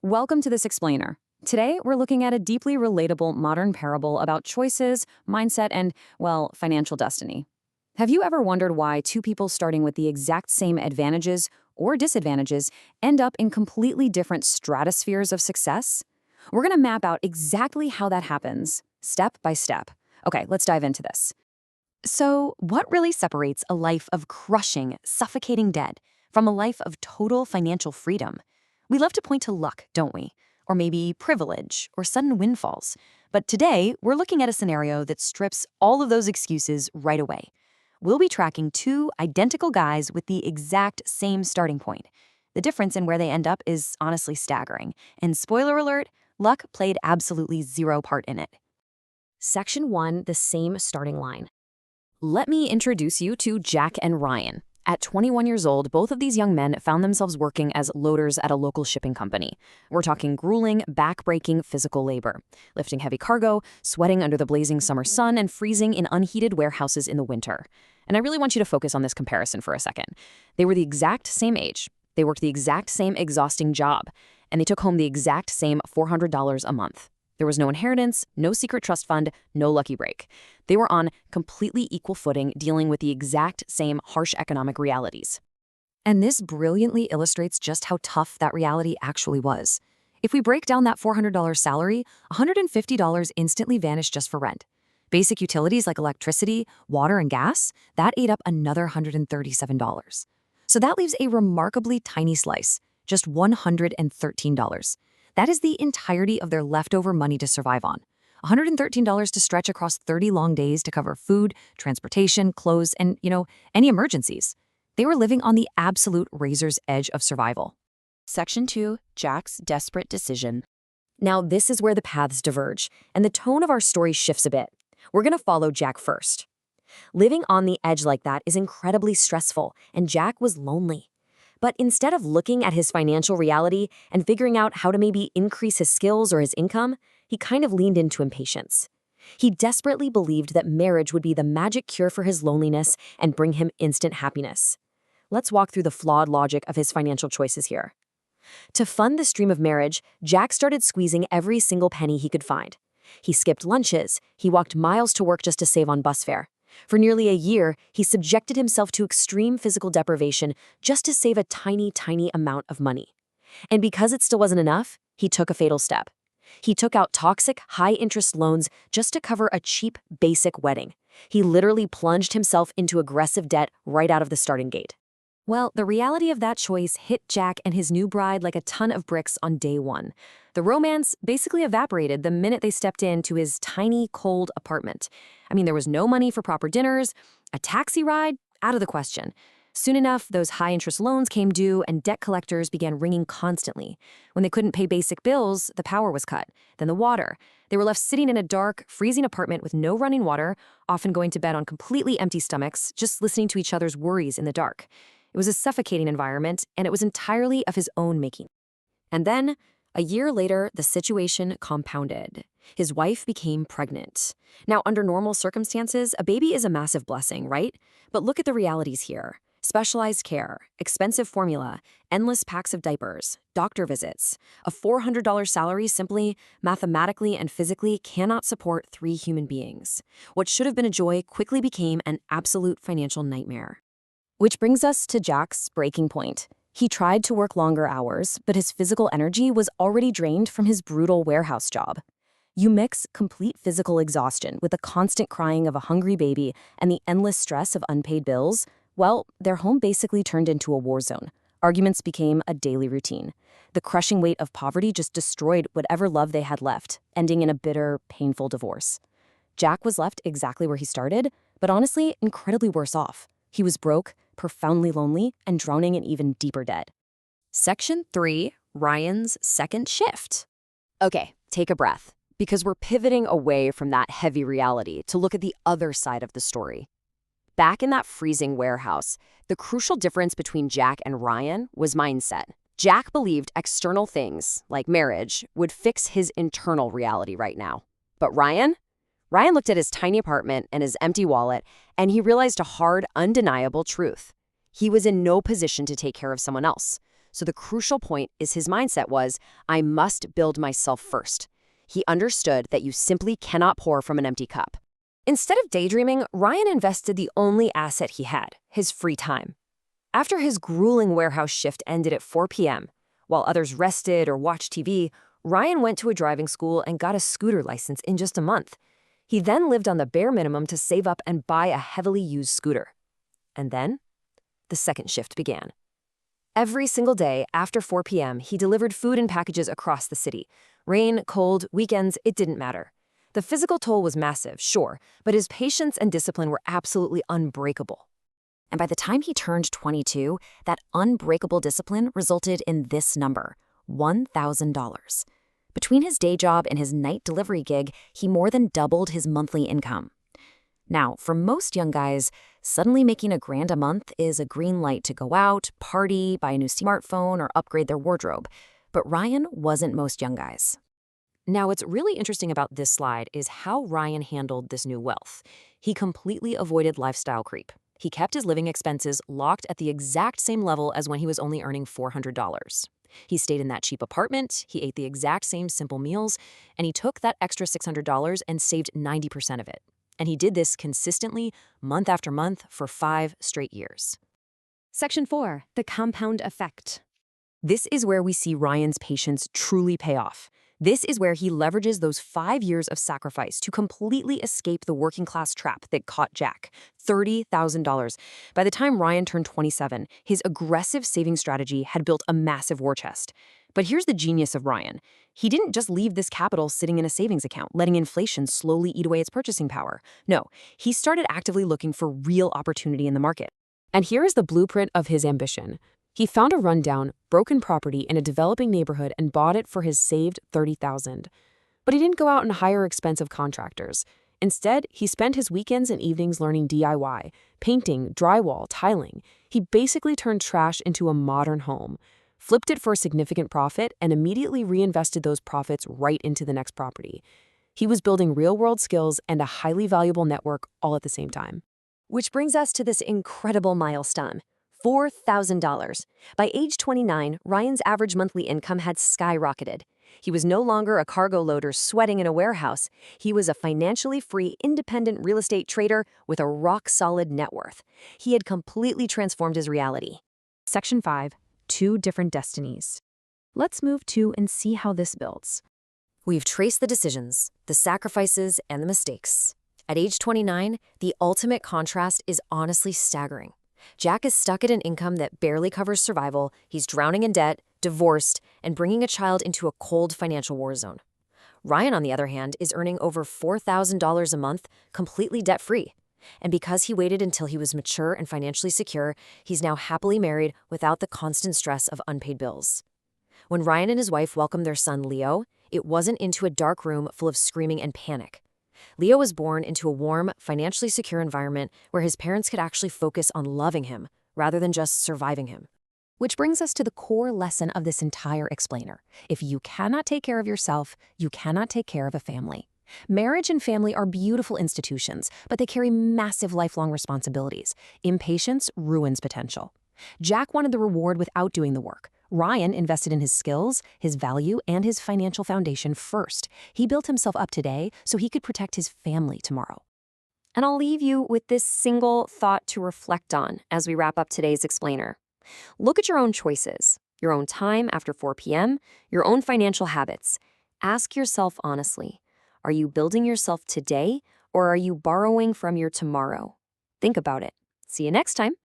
Welcome to This Explainer. Today, we're looking at a deeply relatable modern parable about choices, mindset, and, well, financial destiny. Have you ever wondered why two people starting with the exact same advantages or disadvantages end up in completely different stratospheres of success? We're going to map out exactly how that happens, step by step. Okay, let's dive into this. So, what really separates a life of crushing, suffocating debt from a life of total financial freedom? We love to point to luck, don't we? Or maybe privilege or sudden windfalls. But today, we're looking at a scenario that strips all of those excuses right away. We'll be tracking two identical guys with the exact same starting point. The difference in where they end up is honestly staggering. And spoiler alert, luck played absolutely zero part in it. Section 1, the same starting line. Let me introduce you to Jack and Ryan. At 21 years old, both of these young men found themselves working as loaders at a local shipping company. We're talking grueling, back-breaking physical labor, lifting heavy cargo, sweating under the blazing summer sun, and freezing in unheated warehouses in the winter. And I really want you to focus on this comparison for a second. They were the exact same age, they worked the exact same exhausting job, and they took home the exact same $400 a month. There was no inheritance, no secret trust fund, no lucky break. They were on completely equal footing dealing with the exact same harsh economic realities. And this brilliantly illustrates just how tough that reality actually was. If we break down that $400 salary, $150 instantly vanished just for rent. Basic utilities like electricity, water, and gas, that ate up another $137. So that leaves a remarkably tiny slice, just $113. That is the entirety of their leftover money to survive on. $113 to stretch across 30 long days to cover food, transportation, clothes, and, any emergencies. They were living on the absolute razor's edge of survival. Section 2, Jack's desperate decision. Now, this is where the paths diverge, and the tone of our story shifts a bit. We're going to follow Jack first. Living on the edge like that is incredibly stressful, and Jack was lonely. But instead of looking at his financial reality and figuring out how to maybe increase his skills or his income, he kind of leaned into impatience. He desperately believed that marriage would be the magic cure for his loneliness and bring him instant happiness. Let's walk through the flawed logic of his financial choices here. To fund the stream of marriage, Jack started squeezing every single penny he could find. He skipped lunches, he walked miles to work just to save on bus fare. For nearly a year, he subjected himself to extreme physical deprivation just to save a tiny, tiny amount of money. And because it still wasn't enough, he took a fatal step. He took out toxic, high-interest loans just to cover a cheap, basic wedding. He literally plunged himself into aggressive debt right out of the starting gate. Well, the reality of that choice hit Jack and his new bride like a ton of bricks on day one. The romance basically evaporated the minute they stepped into his tiny, cold apartment. I mean, there was no money for proper dinners, a taxi ride, out of the question. Soon enough, those high-interest loans came due and debt collectors began ringing constantly. When they couldn't pay basic bills, the power was cut, then the water. They were left sitting in a dark, freezing apartment with no running water, often going to bed on completely empty stomachs, just listening to each other's worries in the dark. It was a suffocating environment, and it was entirely of his own making. And then, a year later, the situation compounded. His wife became pregnant. Now, under normal circumstances, a baby is a massive blessing, right? But look at the realities here. Specialized care, expensive formula, endless packs of diapers, doctor visits. A $400 salary simply, mathematically and physically cannot support 3 human beings. What should have been a joy quickly became an absolute financial nightmare. Which brings us to Jack's breaking point. He tried to work longer hours, but his physical energy was already drained from his brutal warehouse job. You mix complete physical exhaustion with the constant crying of a hungry baby and the endless stress of unpaid bills, well, their home basically turned into a war zone. Arguments became a daily routine. The crushing weight of poverty just destroyed whatever love they had left, ending in a bitter, painful divorce. Jack was left exactly where he started, but honestly, incredibly worse off. He was broke, profoundly lonely, and drowning in even deeper debt. Section 3, Ryan's second shift. Okay, take a breath, because we're pivoting away from that heavy reality to look at the other side of the story. Back in that freezing warehouse, the crucial difference between Jack and Ryan was mindset. Jack believed external things, like marriage, would fix his internal reality right now. But Ryan looked at his tiny apartment and his empty wallet, and he realized a hard, undeniable truth. He was in no position to take care of someone else. So the crucial point is his mindset was, I must build myself first. He understood that you simply cannot pour from an empty cup. Instead of daydreaming, Ryan invested the only asset he had, his free time. After his grueling warehouse shift ended at 4 p.m., while others rested or watched TV, Ryan went to a driving school and got a scooter license in just a month. He then lived on the bare minimum to save up and buy a heavily used scooter. And then, the second shift began. Every single day after 4 p.m., he delivered food and packages across the city. Rain, cold, weekends, it didn't matter. The physical toll was massive, sure, but his patience and discipline were absolutely unbreakable. And by the time he turned 22, that unbreakable discipline resulted in this number, $1,000. Between his day job and his night delivery gig, he more than doubled his monthly income. Now, for most young guys, suddenly making $1,000 a month is a green light to go out, party, buy a new smartphone, or upgrade their wardrobe. But Ryan wasn't most young guys. Now, what's really interesting about this slide is how Ryan handled this new wealth. He completely avoided lifestyle creep. He kept his living expenses locked at the exact same level as when he was only earning $400. He stayed in that cheap apartment, he ate the exact same simple meals, and he took that extra $600 and saved 90% of it. And he did this consistently, month after month, for 5 straight years. Section 4. The compound effect. This is where we see Ryan's patience truly pay off. This is where he leverages those 5 years of sacrifice to completely escape the working class trap that caught Jack, $30,000. By the time Ryan turned 27, his aggressive saving strategy had built a massive war chest. But here's the genius of Ryan. He didn't just leave this capital sitting in a savings account, letting inflation slowly eat away its purchasing power. No, he started actively looking for real opportunity in the market. And here is the blueprint of his ambition. He found a rundown, broken property in a developing neighborhood and bought it for his saved $30,000. But he didn't go out and hire expensive contractors. Instead, he spent his weekends and evenings learning DIY, painting, drywall, tiling. He basically turned trash into a modern home, flipped it for a significant profit, and immediately reinvested those profits right into the next property. He was building real-world skills and a highly valuable network all at the same time. Which brings us to this incredible milestone. $4,000. By age 29, Ryan's average monthly income had skyrocketed. He was no longer a cargo loader sweating in a warehouse. He was a financially free, independent real estate trader with a rock-solid net worth. He had completely transformed his reality. Section 5. 2 different destinies. Let's move to and see how this builds. We've traced the decisions, the sacrifices, and the mistakes. At age 29, the ultimate contrast is honestly staggering. Jack is stuck at an income that barely covers survival, he's drowning in debt, divorced, and bringing a child into a cold financial war zone. Ryan, on the other hand, is earning over $4,000 a month, completely debt-free. And because he waited until he was mature and financially secure, he's now happily married without the constant stress of unpaid bills. When Ryan and his wife welcomed their son, Leo, it wasn't into a dark room full of screaming and panic. Leo was born into a warm, financially secure environment where his parents could actually focus on loving him rather than just surviving him. Which brings us to the core lesson of this entire explainer. If you cannot take care of yourself, you cannot take care of a family. Marriage and family are beautiful institutions, but they carry massive lifelong responsibilities. Impatience ruins potential. Jack wanted the reward without doing the work. Ryan invested in his skills, his value, and his financial foundation first. He built himself up today so he could protect his family tomorrow. And I'll leave you with this single thought to reflect on as we wrap up today's explainer. Look at your own choices, your own time after 4 p.m., your own financial habits. Ask yourself honestly, are you building yourself today or are you borrowing from your tomorrow? Think about it. See you next time.